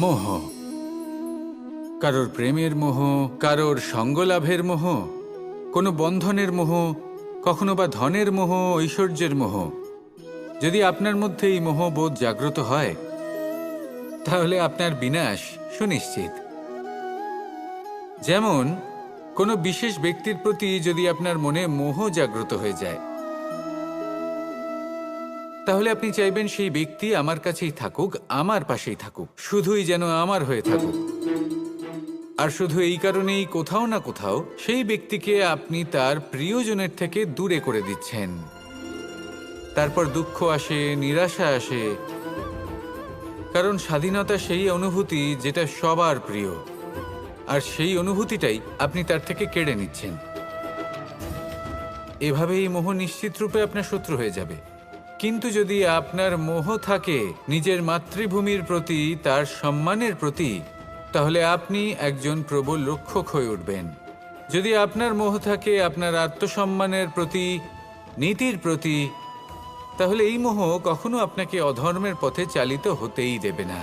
মোহ, কারোর প্রেমের মোহ, কারোর সঙ্গলাভের মোহ, কোনো বন্ধনের মোহ, কখনো বা ধনের মোহ, ঐশ্বর্যের মোহ। যদি আপনার মধ্যে এই মোহবোধ জাগ্রত হয়, তাহলে আপনার বিনাশ সুনিশ্চিত। যেমন কোনো বিশেষ ব্যক্তির প্রতি যদি আপনার মনে মোহ জাগ্রত হয়ে যায়, তাহলে আপনি চাইবেন সেই ব্যক্তি আমার কাছেই থাকুক, আমার পাশেই থাকুক, শুধুই যেন আমার হয়ে থাকুক। আর শুধু এই কারণেই কোথাও না কোথাও সেই ব্যক্তিকে আপনি তার প্রিয়জনের থেকে দূরে করে দিচ্ছেন। তারপর দুঃখ আসে, নিরাশা আসে, কারণ স্বাধীনতা সেই অনুভূতি যেটা সবার প্রিয়, আর সেই অনুভূতিটাই আপনি তার থেকে কেড়ে নিচ্ছেন। এভাবে এই মোহ নিশ্চিত রূপে আপনার শত্রু হয়ে যাবে। কিন্তু যদি আপনার মোহ থাকে নিজের মাতৃভূমির প্রতি, তার সম্মানের প্রতি, তাহলে আপনি একজন প্রবল রক্ষক হয়ে উঠবেন। যদি আপনার মোহ থাকে আপনার আত্মসম্মানের প্রতি, নীতির প্রতি, তাহলে এই মোহ কখনো আপনাকে অধর্মের পথে চালিত হতেই দেবে না।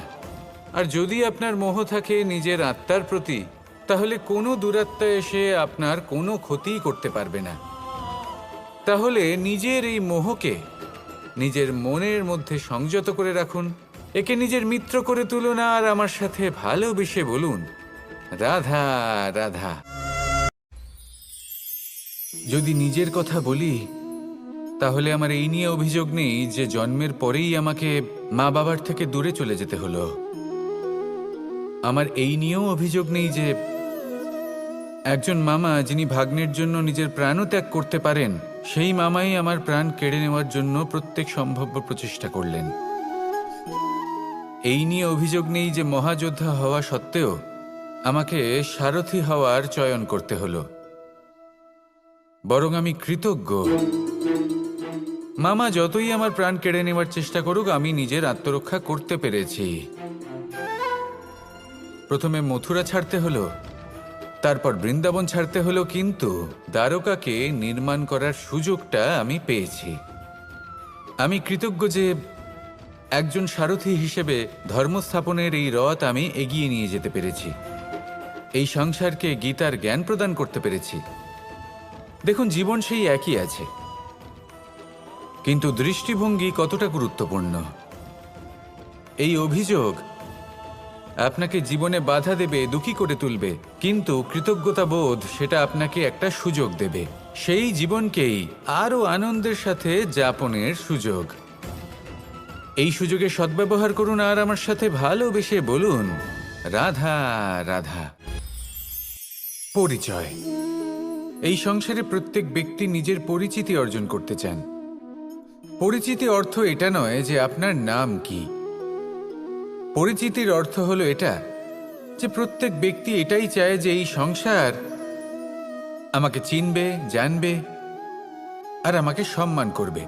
আর যদি আপনার মোহ থাকে নিজের আত্মার প্রতি, তাহলে কোনো দুরাত্মা এসে আপনার কোনো ক্ষতিই করতে পারবে না। তাহলে নিজের এই মোহকে নিজের মনের মধ্যে সংযত করে রাখুন, একে নিজের মিত্র করে তুলুন, আর আমার সাথে ভালোবেসে বলুন, রাধা রাধা। যদি নিজের কথা বলি, তাহলে আমার এই নিয়ে অভিযোগ নেই যে জন্মের পরেই আমাকে মা বাবার থেকে দূরে চলে যেতে হলো। আমার এই নিয়েও অভিযোগ নেই যে একজন মামা যিনি ভাগ্নের জন্য নিজের প্রাণও ত্যাগ করতে পারেন, সেই মামাই আমার প্রাণ কেড়ে নেওয়ার জন্য প্রত্যেক সম্ভাব্য প্রচেষ্টা করলেন। এই নিয়ে অভিযোগ নেই যে মহাযোদ্ধা হওয়া সত্ত্বেও আমাকে সারথি হওয়ার চয়ন করতে হলো। বরং আমি কৃতজ্ঞ। মামা যতই আমার প্রাণ কেড়ে নেওয়ার চেষ্টা করুক, আমি নিজের আত্মরক্ষা করতে পেরেছি। প্রথমে মথুরা ছাড়তে হলো, তারপর বৃন্দাবন ছাড়তে হলো, কিন্তু দ্বারকাকে নির্মাণ করার সুযোগটা আমি পেয়েছি। আমি কৃতজ্ঞ যে একজন সারথি হিসেবে ধর্মস্থাপনের এই রথ আমি এগিয়ে নিয়ে যেতে পেরেছি, এই সংসারকে গীতার জ্ঞান প্রদান করতে পেরেছি। দেখুন, জীবন সেই একই আছে, কিন্তু দৃষ্টিভঙ্গি কতটা গুরুত্বপূর্ণ। এই অভিযোগ আপনাকে জীবনে বাধা দেবে, দুঃখী করে তুলবে, কিন্তু কৃতজ্ঞতা বোধ সেটা আপনাকে একটা সুযোগ দেবে, সেই জীবনকেই আরো আনন্দের সাথে যাপনের সুযোগ। এই সুযোগে সদ্ব্যবহার করুন, আর আমার সাথে ভালোবেসে বলুন, রাধা রাধা। পরিচয়। এই সংসারে প্রত্যেক ব্যক্তি নিজের পরিচিতি অর্জন করতে চান। পরিচিতি অর্থ এটা নয় যে আপনার নাম কি। পরিচিতির অর্থ হলো এটা যে প্রত্যেক ব্যক্তি এটাই চায় যে এই সংসার আমাকে চিনবে, জানবে, আর আমাকে সম্মান করবে।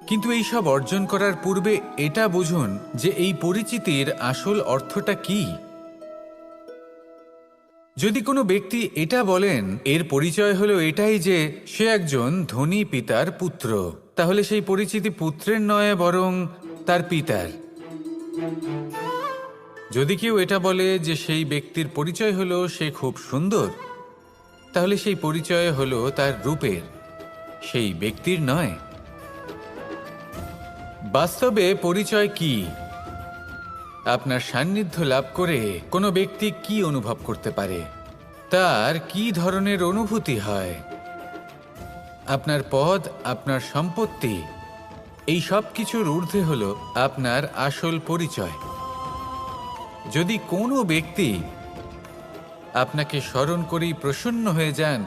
কিন্তু এই সব অর্জন করার পূর্বে এটা বুঝুন যে এই পরিচিতির আসল অর্থটা কি। যদি কোনো ব্যক্তি এটা বলেন এর পরিচয় হলো এটাই যে সে একজন ধনী পিতার পুত্র, তাহলে সেই পরিচিতি পুত্রের নয়, বরং তার পিতার। যদি কেউ এটা বলে যে সেই ব্যক্তির পরিচয় হলো সে খুব সুন্দর, তাহলে সেই পরিচয় হলো তার রূপের, সেই ব্যক্তির নয়। বাস্তবে পরিচয় কি? আপনার সান্নিধ্য লাভ করে কোনো ব্যক্তি কি অনুভব করতে পারে, তার কি ধরনের অনুভূতি হয়, আপনার পদ, আপনার সম্পত্তি, এই সব কিছুর ঊর্ধ্বে হলো আপনার আসল পরিচয়। যদি কোনো ব্যক্তি আপনাকে স্মরণ করেই প্রসন্ন হয়ে যান,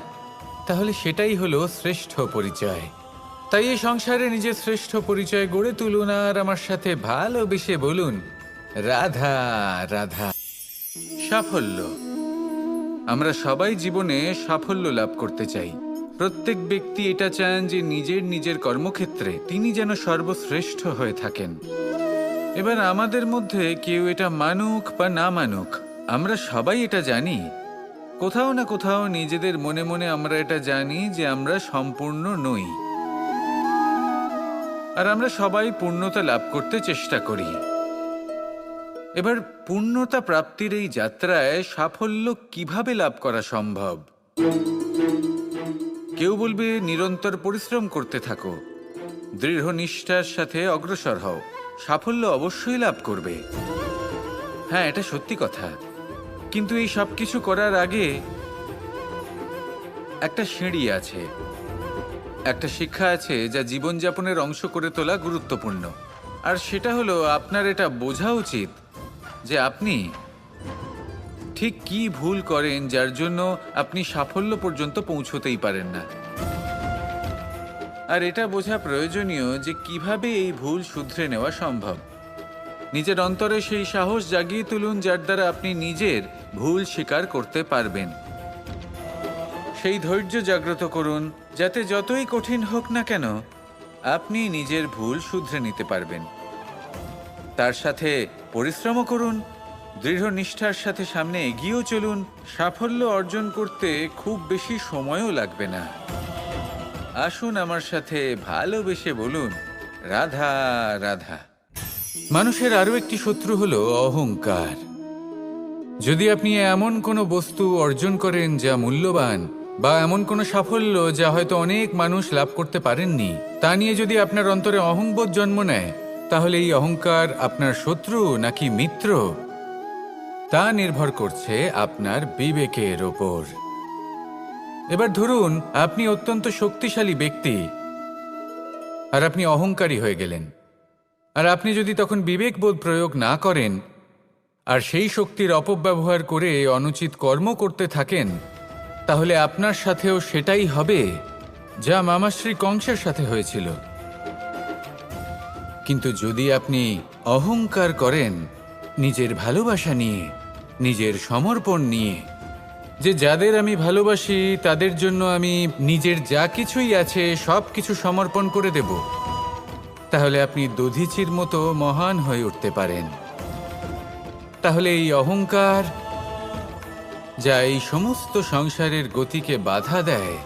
তাহলে সেটাই হলো শ্রেষ্ঠ পরিচয়। তাই এই সংসারে নিজের শ্রেষ্ঠ পরিচয় গড়ে তুলুন, আর আমার সাথে ভালোবেসে বলুন, রাধা রাধা। সাফল্য। আমরা সবাই জীবনে সাফল্য লাভ করতে চাই। প্রত্যেক ব্যক্তি এটা চান যে নিজের নিজের কর্মক্ষেত্রে তিনি যেন সর্বশ্রেষ্ঠ হয়ে থাকেন। এবার আমাদের মধ্যে কেউ এটা মানুক বা না মানুক, আমরা সবাই এটা জানি। কোথাও না কোথাও নিজেদের মনে মনে আমরা এটা জানি যে আমরা সম্পূর্ণ নই, আর আমরা সবাই পূর্ণতা লাভ করতে চেষ্টা করি। এবার পূর্ণতা প্রাপ্তির এই যাত্রায় সাফল্য কিভাবে লাভ করা সম্ভব? কেউ বলবে নিরন্তর পরিশ্রম করতে থাকো, দৃঢ় নিষ্ঠার সাথে অগ্রসর হও, সাফল্য অবশ্যই লাভ করবে। হ্যাঁ, এটা সত্যি কথা। কিন্তু এই সব কিছু করার আগে একটা সিঁড়ি আছে, একটা শিক্ষা আছে যা জীবনযাপনের অংশ করে তোলা গুরুত্বপূর্ণ। আর সেটা হলো আপনার এটা বোঝা উচিত যে আপনি ঠিক কি ভুল করেন যার জন্য আপনি সাফল্য পর্যন্ত পৌঁছতেই পারেন না। আর এটা বোঝা প্রয়োজনীয় যে কিভাবে এই ভুল শুধরে নেওয়া সম্ভব। নিজের অন্তরে সেই সাহস জাগিয়ে তুলুন যার দ্বারা আপনি নিজের ভুল স্বীকার করতে পারবেন। সেই ধৈর্য জাগ্রত করুন যাতে যতই কঠিন হোক না কেন আপনি নিজের ভুল শুধরে নিতে পারবেন। তার সাথে পরিশ্রমও করুন, দৃঢ় নিষ্ঠার সাথে সামনে এগিয়েও চলুন। সাফল্য অর্জন করতে খুব বেশি সময়ও লাগবে না। আসুন আমার সাথে ভালোবেসে বলুন, রাধা রাধা। মানুষের আরও একটি শত্রু হলো অহংকার। যদি আপনি এমন কোনো বস্তু অর্জন করেন যা মূল্যবান, বা এমন কোনো সাফল্য যা হয়তো অনেক মানুষ লাভ করতে পারেননি, তা নিয়ে যদি আপনার অন্তরে অহংবোধ জন্ম নেয়, তাহলে এই অহংকার আপনার শত্রু নাকি মিত্র তা নির্ভর করছে আপনার বিবেকের ওপর। এবার ধরুন আপনি অত্যন্ত শক্তিশালী ব্যক্তি আর আপনি অহংকারী হয়ে গেলেন। আর আপনি যদি তখন বিবেকবোধ প্রয়োগ না করেন আর সেই শক্তির অপব্যবহার করে অনুচিত কর্ম করতে থাকেন, তাহলে আপনার সাথেও সেটাই হবে যা মামাশ্রী কংসের সাথে হয়েছিল। কিন্তু যদি আপনি অহংকার করেন নিজের ভালোবাসা নিয়ে, নিজের সমর্পণ নিয়ে, যে যাদের আমি ভালোবাসি তাদের জন্য আমি নিজের যা কিছুই আছে সব কিছু সমর্পণ করে দেব, তাহলে আপনি দধিচির মতো মহান হয়ে উঠতে পারেন। তাহলে এই অহংকার যা এই সমস্ত সংসারের গতিকে বাধা দেয়,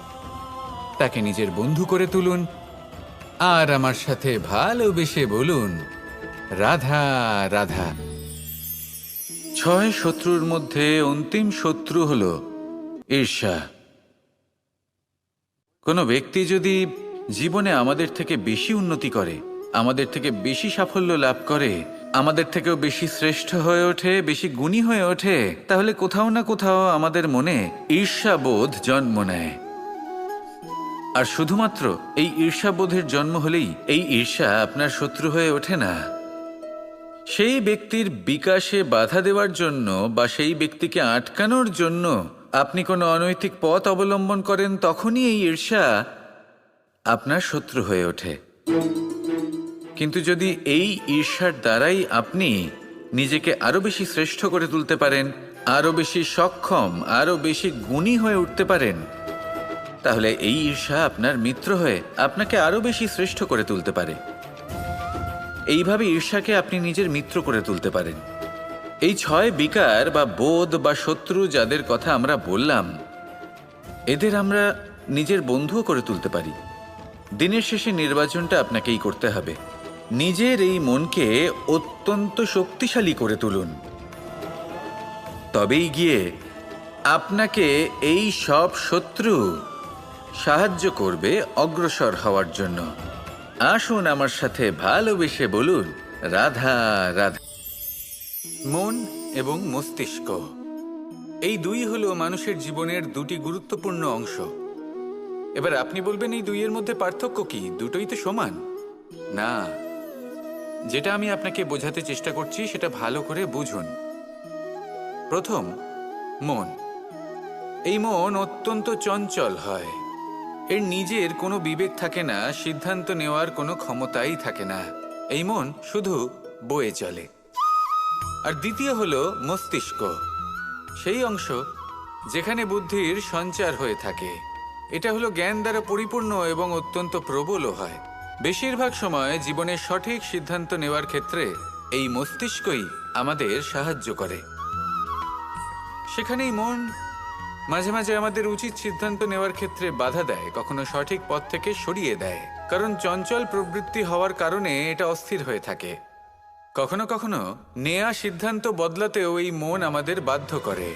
তাকে নিজের বন্ধু করে তুলুন আর আমার সাথে ভালোবেসে বলুন, রাধা রাধা। 6 শত্রুর মধ্যে অন্তিম শত্রু হল ঈর্ষা। কোনো ব্যক্তি যদি জীবনে আমাদের থেকে বেশি উন্নতি করে, আমাদের থেকে বেশি সাফল্য লাভ করে, আমাদের থেকেও বেশি শ্রেষ্ঠ হয়ে ওঠে, বেশি গুণী হয়ে ওঠে, তাহলে কোথাও না কোথাও আমাদের মনে ঈর্ষাবোধ জন্ম নেয়। আর শুধুমাত্র এই ঈর্ষাবোধের জন্ম হলেই এই ঈর্ষা আপনার শত্রু হয়ে ওঠে না। সেই ব্যক্তির বিকাশে বাধা দেওয়ার জন্য বা সেই ব্যক্তিকে আটকানোর জন্য আপনি কোনো অনৈতিক পথ অবলম্বন করেন, তখনই এই ঈর্ষা আপনার শত্রু হয়ে ওঠে। কিন্তু যদি এই ঈর্ষার দ্বারাই আপনি নিজেকে আরো বেশি শ্রেষ্ঠ করে তুলতে পারেন, আরো বেশি সক্ষম, আরো বেশি গুণী হয়ে উঠতে পারেন, তাহলে এই ঈর্ষা আপনার মিত্র হয়ে আপনাকে আরো বেশি শ্রেষ্ঠ করে তুলতে পারে। এইভাবে ঈর্ষাকে আপনি নিজের মিত্র করে তুলতে পারেন। এই 6 বিকার বা বোধ বা শত্রু যাদের কথা আমরা বললাম, এদের আমরা নিজের বন্ধুও করে তুলতে পারি। দিনের শেষে নির্বাচনটা আপনাকেই করতে হবে। নিজের এই মনকে অত্যন্ত শক্তিশালী করে তুলুন, তবেই গিয়ে আপনাকে এই সব শত্রু সাহায্য করবে অগ্রসর হওয়ার জন্য। আসুন আমার সাথে ভালোবেসে বলুন, রাধা রাধা। মন এবং মস্তিষ্ক, এই দুই হলো মানুষের জীবনের দুটি গুরুত্বপূর্ণ অংশ। এবার আপনি বলবেন এই দুইয়ের মধ্যে পার্থক্য কি? দুটোই তো সমান। না, যেটা আমি আপনাকে বোঝাতে চেষ্টা করছি সেটা ভালো করে বুঝুন। প্রথম, মন। এই মন অত্যন্ত চঞ্চল হয়। এর নিজের কোনো বিবেক থাকে না, সিদ্ধান্ত নেওয়ার কোনো ক্ষমতাই থাকে না। এই মন শুধু বয়ে চলে। আর দ্বিতীয় হলো মস্তিষ্ক, সেই অংশ যেখানে বুদ্ধির সঞ্চার হয়ে থাকে। এটা হলো জ্ঞান দ্বারা পরিপূর্ণ এবং অত্যন্ত প্রবলও হয়। বেশিরভাগ সময় জীবনের সঠিক সিদ্ধান্ত নেওয়ার ক্ষেত্রে এই মস্তিষ্কই আমাদের সাহায্য করে। সেখানেই মন মাঝে মাঝে আমাদের উচিত সিদ্ধান্ত নেওয়ার ক্ষেত্রে বাধা দেয়, কখনো সঠিক পথ থেকে সরিয়ে দেয়, কারণ চঞ্চল প্রবৃত্তি হওয়ার কারণে এটা অস্থির হয়ে থাকে। কখনো কখনো নেয়া সিদ্ধান্ত বদলাতেও এই মন আমাদের বাধ্য করে।